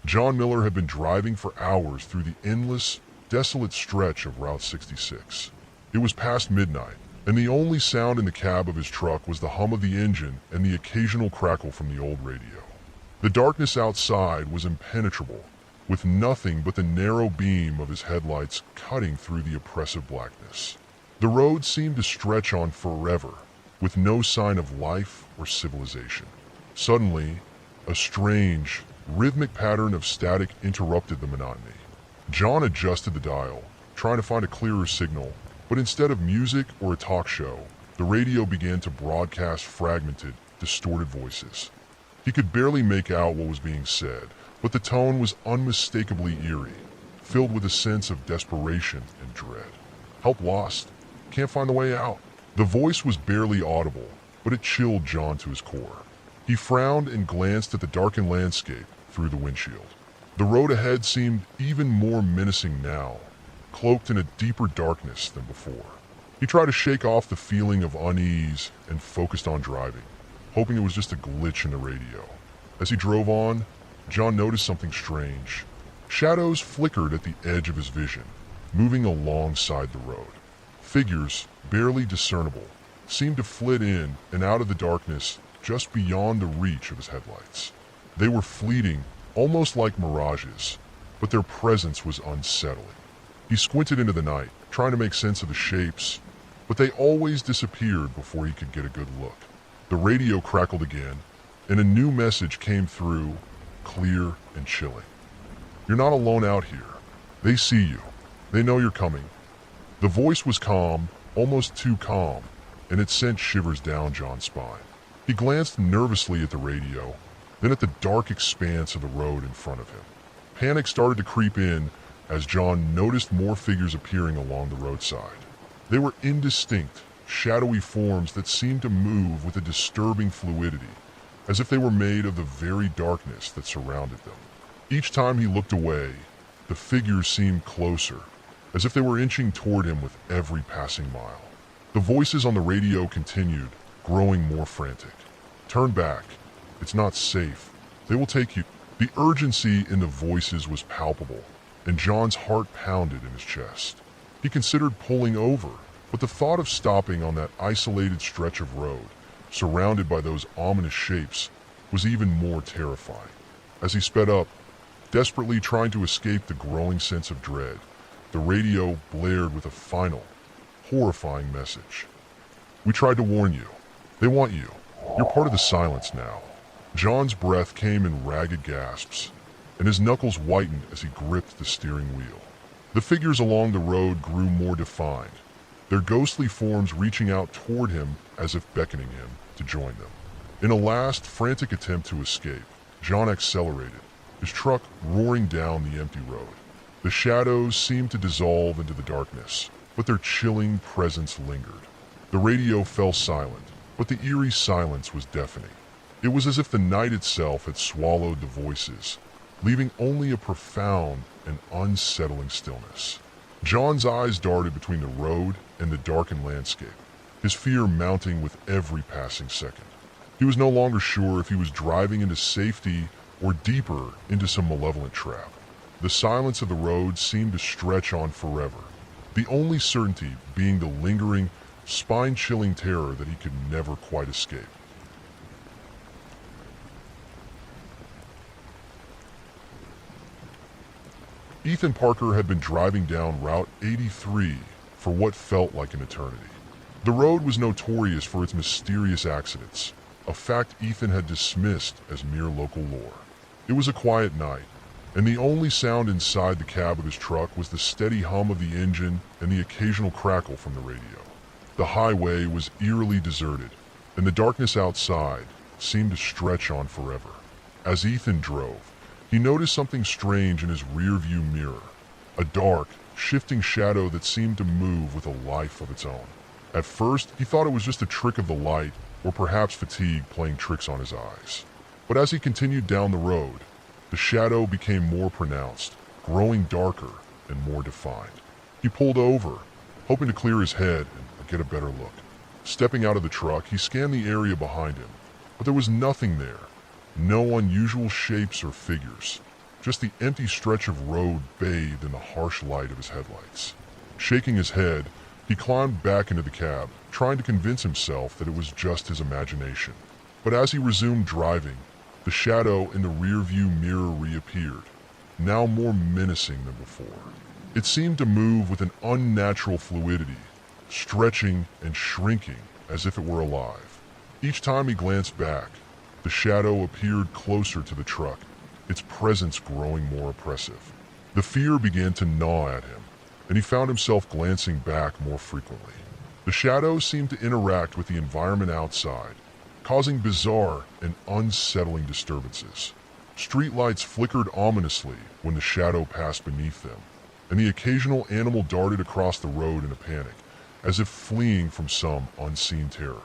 John Miller had been driving for hours through the endless, desolate stretch of Route 66. It was past midnight, and the only sound in the cab of his truck was the hum of the engine and the occasional crackle from the old radio. The darkness outside was impenetrable, with nothing but the narrow beam of his headlights cutting through the oppressive blackness. The road seemed to stretch on forever, with no sign of life or civilization. Suddenly, a strange, rhythmic pattern of static interrupted the monotony. John adjusted the dial, trying to find a clearer signal, but instead of music or a talk show, the radio began to broadcast fragmented, distorted voices. He could barely make out what was being said, but the tone was unmistakably eerie, filled with a sense of desperation and dread. Help lost. Can't find the way out. The voice was barely audible, but it chilled John to his core. He frowned and glanced at the darkened landscape through the windshield. The road ahead seemed even more menacing now, cloaked in a deeper darkness than before. He tried to shake off the feeling of unease and focused on driving, hoping it was just a glitch in the radio. As he drove on, John noticed something strange. Shadows flickered at the edge of his vision, moving alongside the road. Figures, barely discernible, seemed to flit in and out of the darkness just beyond the reach of his headlights. They were fleeting, almost like mirages, but their presence was unsettling. He squinted into the night, trying to make sense of the shapes, but they always disappeared before he could get a good look. The radio crackled again, and a new message came through, clear and chilling. You're not alone out here. They see you. They know you're coming. The voice was calm, almost too calm, and it sent shivers down John's spine. He glanced nervously at the radio, then at the dark expanse of the road in front of him. Panic started to creep in as John noticed more figures appearing along the roadside. They were indistinct, shadowy forms that seemed to move with a disturbing fluidity, as if they were made of the very darkness that surrounded them. Each time he looked away, the figures seemed closer, as if they were inching toward him with every passing mile. The voices on the radio continued, growing more frantic. Turn back. It's not safe. They will take you. The urgency in the voices was palpable, and John's heart pounded in his chest. He considered pulling over, but the thought of stopping on that isolated stretch of road, surrounded by those ominous shapes, was even more terrifying. As he sped up, desperately trying to escape the growing sense of dread, the radio blared with a final, horrifying message. We tried to warn you. They want you. You're part of the silence now. John's breath came in ragged gasps, and his knuckles whitened as he gripped the steering wheel. The figures along the road grew more defined, their ghostly forms reaching out toward him as if beckoning him to join them. In a last, frantic attempt to escape, John accelerated, his truck roaring down the empty road. The shadows seemed to dissolve into the darkness, but their chilling presence lingered. The radio fell silent, but the eerie silence was deafening. It was as if the night itself had swallowed the voices, leaving only a profound and unsettling stillness. John's eyes darted between the road and the darkened landscape, his fear mounting with every passing second. He was no longer sure if he was driving into safety or deeper into some malevolent trap. The silence of the road seemed to stretch on forever, the only certainty being the lingering, spine-chilling terror that he could never quite escape. Ethan Parker had been driving down Route 83 for what felt like an eternity. The road was notorious for its mysterious accidents, a fact Ethan had dismissed as mere local lore. It was a quiet night, and the only sound inside the cab of his truck was the steady hum of the engine and the occasional crackle from the radio. The highway was eerily deserted, and the darkness outside seemed to stretch on forever. As Ethan drove, he noticed something strange in his rearview mirror, a dark, shifting shadow that seemed to move with a life of its own. At first, he thought it was just a trick of the light, or perhaps fatigue playing tricks on his eyes. But as he continued down the road, the shadow became more pronounced, growing darker and more defined. He pulled over, hoping to clear his head and get a better look. Stepping out of the truck, he scanned the area behind him, but there was nothing there. No unusual shapes or figures. just the empty stretch of road bathed in the harsh light of his headlights. Shaking his head, he climbed back into the cab, trying to convince himself that it was just his imagination. But as he resumed driving, the shadow in the rearview mirror reappeared, now more menacing than before. It seemed to move with an unnatural fluidity, stretching and shrinking as if it were alive. Each time he glanced back, the shadow appeared closer to the truck, its presence growing more oppressive. The fear began to gnaw at him, and he found himself glancing back more frequently. The shadow seemed to interact with the environment outside, causing bizarre and unsettling disturbances. Streetlights flickered ominously when the shadow passed beneath them, and the occasional animal darted across the road in a panic, as if fleeing from some unseen terror.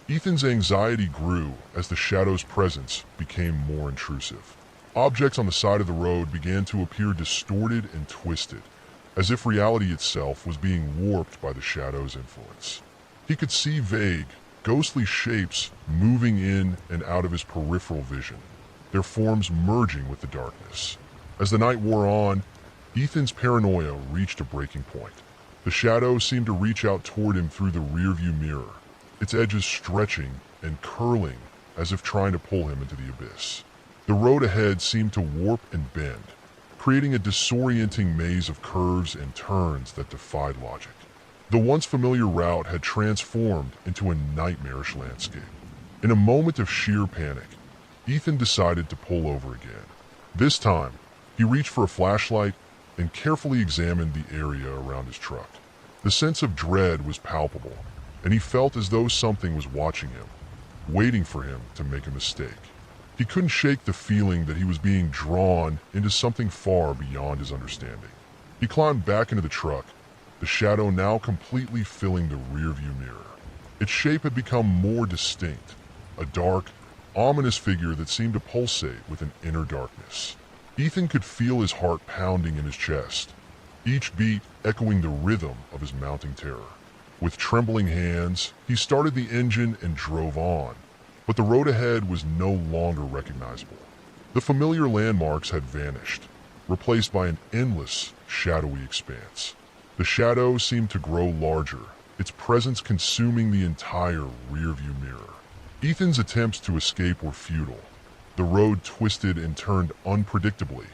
Ethan's anxiety grew as the shadow's presence became more intrusive. Objects on the side of the road began to appear distorted and twisted, as if reality itself was being warped by the shadow's influence. He could see vague, ghostly shapes moving in and out of his peripheral vision, their forms merging with the darkness. As the night wore on, Ethan's paranoia reached a breaking point. The shadow seemed to reach out toward him through the rearview mirror, its edges stretching and curling as if trying to pull him into the abyss. The road ahead seemed to warp and bend, creating a disorienting maze of curves and turns that defied logic. The once familiar route had transformed into a nightmarish landscape. In a moment of sheer panic, Ethan decided to pull over again. This time, he reached for a flashlight and carefully examined the area around his truck. The sense of dread was palpable, and he felt as though something was watching him, waiting for him to make a mistake. He couldn't shake the feeling that he was being drawn into something far beyond his understanding. He climbed back into the truck, the shadow now completely filling the rearview mirror. Its shape had become more distinct, a dark, ominous figure that seemed to pulsate with an inner darkness. Ethan could feel his heart pounding in his chest, each beat echoing the rhythm of his mounting terror. With trembling hands, he started the engine and drove on, but the road ahead was no longer recognizable. The familiar landmarks had vanished, replaced by an endless, shadowy expanse. The shadow seemed to grow larger, its presence consuming the entire rearview mirror. Ethan's attempts to escape were futile. The road twisted and turned unpredictably,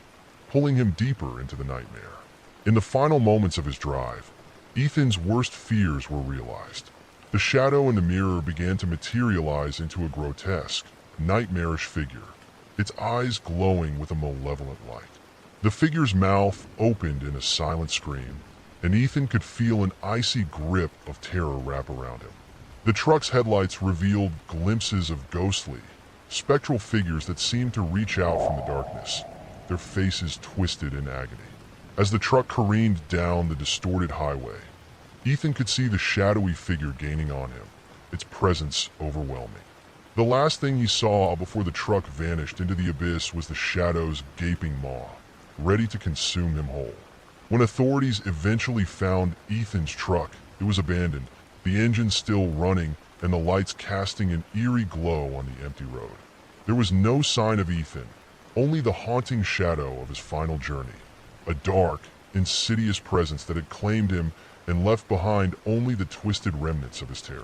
pulling him deeper into the nightmare. In the final moments of his drive, Ethan's worst fears were realized. The shadow in the mirror began to materialize into a grotesque, nightmarish figure, its eyes glowing with a malevolent light. The figure's mouth opened in a silent scream, and Ethan could feel an icy grip of terror wrap around him. The truck's headlights revealed glimpses of ghostly, spectral figures that seemed to reach out from the darkness, their faces twisted in agony. As the truck careened down the distorted highway, Ethan could see the shadowy figure gaining on him, its presence overwhelming. The last thing he saw before the truck vanished into the abyss was the shadow's gaping maw, ready to consume him whole. When authorities eventually found Ethan's truck, it was abandoned, the engine still running and the lights casting an eerie glow on the empty road. There was no sign of Ethan, only the haunting shadow of his final journey, a dark, insidious presence that had claimed him and left behind only the twisted remnants of his terror.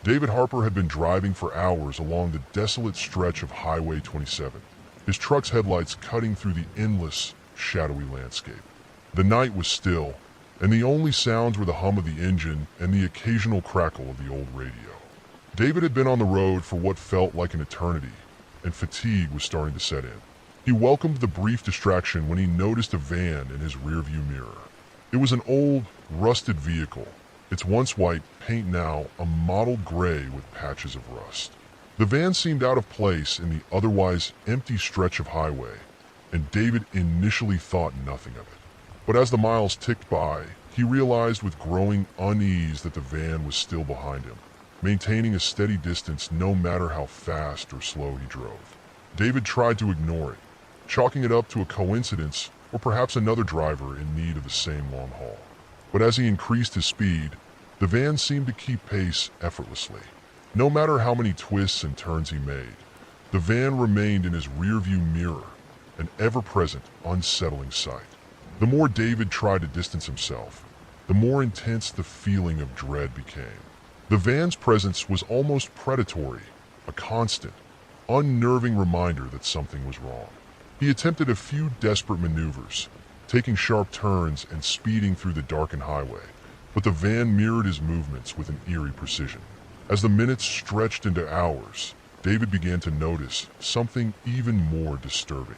David Harper had been driving for hours along the desolate stretch of Highway 27, his truck's headlights cutting through the endless, shadowy landscape. The night was still, and the only sounds were the hum of the engine and the occasional crackle of the old radio. David had been on the road for what felt like an eternity, and fatigue was starting to set in. He welcomed the brief distraction when he noticed a van in his rearview mirror. It was an old, rusted vehicle, its once white paint now a mottled gray with patches of rust. The van seemed out of place in the otherwise empty stretch of highway, and David initially thought nothing of it. But as the miles ticked by, he realized with growing unease that the van was still behind him, maintaining a steady distance no matter how fast or slow he drove. David tried to ignore it, chalking it up to a coincidence or perhaps another driver in need of the same long haul. But as he increased his speed, the van seemed to keep pace effortlessly. No matter how many twists and turns he made, the van remained in his rearview mirror, an ever-present, unsettling sight. The more David tried to distance himself, the more intense the feeling of dread became. The van's presence was almost predatory, a constant, unnerving reminder that something was wrong. He attempted a few desperate maneuvers, taking sharp turns and speeding through the darkened highway, but the van mirrored his movements with an eerie precision. As the minutes stretched into hours, David began to notice something even more disturbing.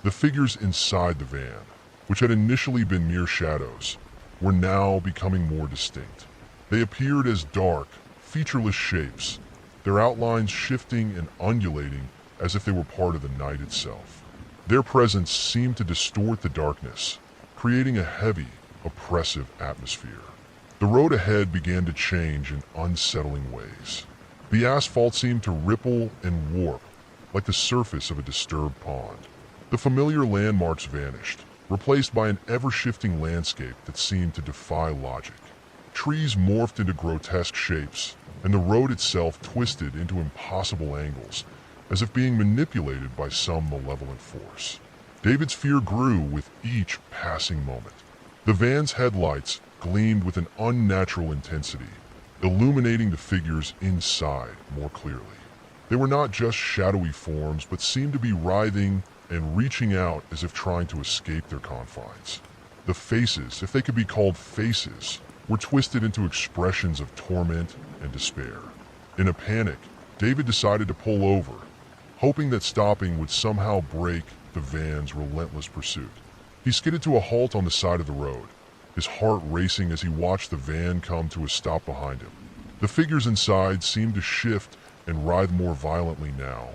The figures inside the van, which had initially been mere shadows, were now becoming more distinct. They appeared as dark, featureless shapes, their outlines shifting and undulating as if they were part of the night itself. Their presence seemed to distort the darkness, creating a heavy, oppressive atmosphere. The road ahead began to change in unsettling ways. The asphalt seemed to ripple and warp, like the surface of a disturbed pond. The familiar landmarks vanished, replaced by an ever-shifting landscape that seemed to defy logic. Trees morphed into grotesque shapes, and the road itself twisted into impossible angles, as if being manipulated by some malevolent force. David's fear grew with each passing moment. The van's headlights gleamed with an unnatural intensity, illuminating the figures inside more clearly. They were not just shadowy forms, but seemed to be writhing and reaching out as if trying to escape their confines. The faces, if they could be called faces, were twisted into expressions of torment and despair. In a panic, David decided to pull over, hoping that stopping would somehow break the van's relentless pursuit. He skidded to a halt on the side of the road, his heart racing as he watched the van come to a stop behind him. The figures inside seemed to shift and writhe more violently now,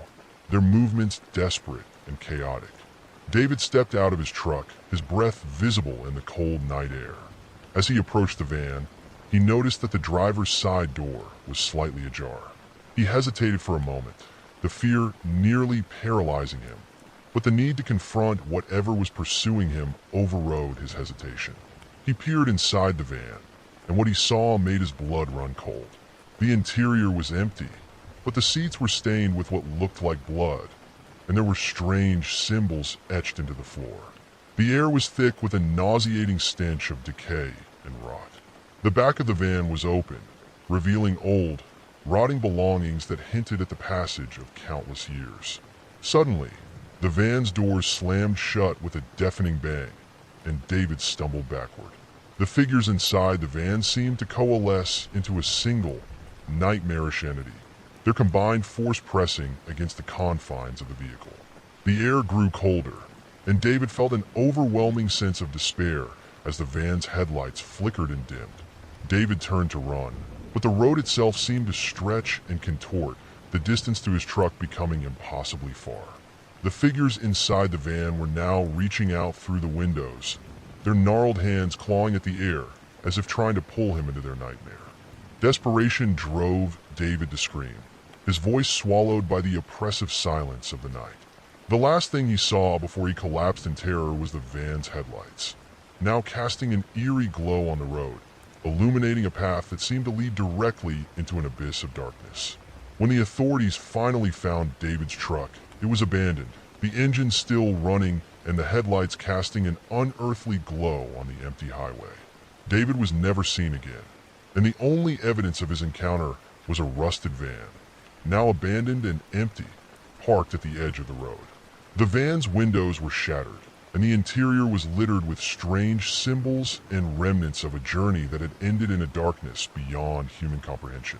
their movements desperate and chaotic. David stepped out of his truck, his breath visible in the cold night air. As he approached the van, he noticed that the driver's side door was slightly ajar. He hesitated for a moment, the fear nearly paralyzing him, but the need to confront whatever was pursuing him overrode his hesitation. He peered inside the van, and what he saw made his blood run cold. The interior was empty, but the seats were stained with what looked like blood, and there were strange symbols etched into the floor. The air was thick with a nauseating stench of decay and rot. The back of the van was open, revealing old, rotting belongings that hinted at the passage of countless years. Suddenly, the van's doors slammed shut with a deafening bang, and David stumbled backward. The figures inside the van seemed to coalesce into a single, nightmarish entity, their combined force pressing against the confines of the vehicle. The air grew colder, and David felt an overwhelming sense of despair as the van's headlights flickered and dimmed. David turned to run, but the road itself seemed to stretch and contort, the distance to his truck becoming impossibly far. The figures inside the van were now reaching out through the windows, their gnarled hands clawing at the air as if trying to pull him into their nightmare. Desperation drove David to scream, his voice swallowed by the oppressive silence of the night. The last thing he saw before he collapsed in terror was the van's headlights, now casting an eerie glow on the road, illuminating a path that seemed to lead directly into an abyss of darkness. When the authorities finally found David's truck, it was abandoned, the engine still running and the headlights casting an unearthly glow on the empty highway. David was never seen again, and the only evidence of his encounter was a rusted van, now abandoned and empty, parked at the edge of the road. The van's windows were shattered, and the interior was littered with strange symbols and remnants of a journey that had ended in a darkness beyond human comprehension.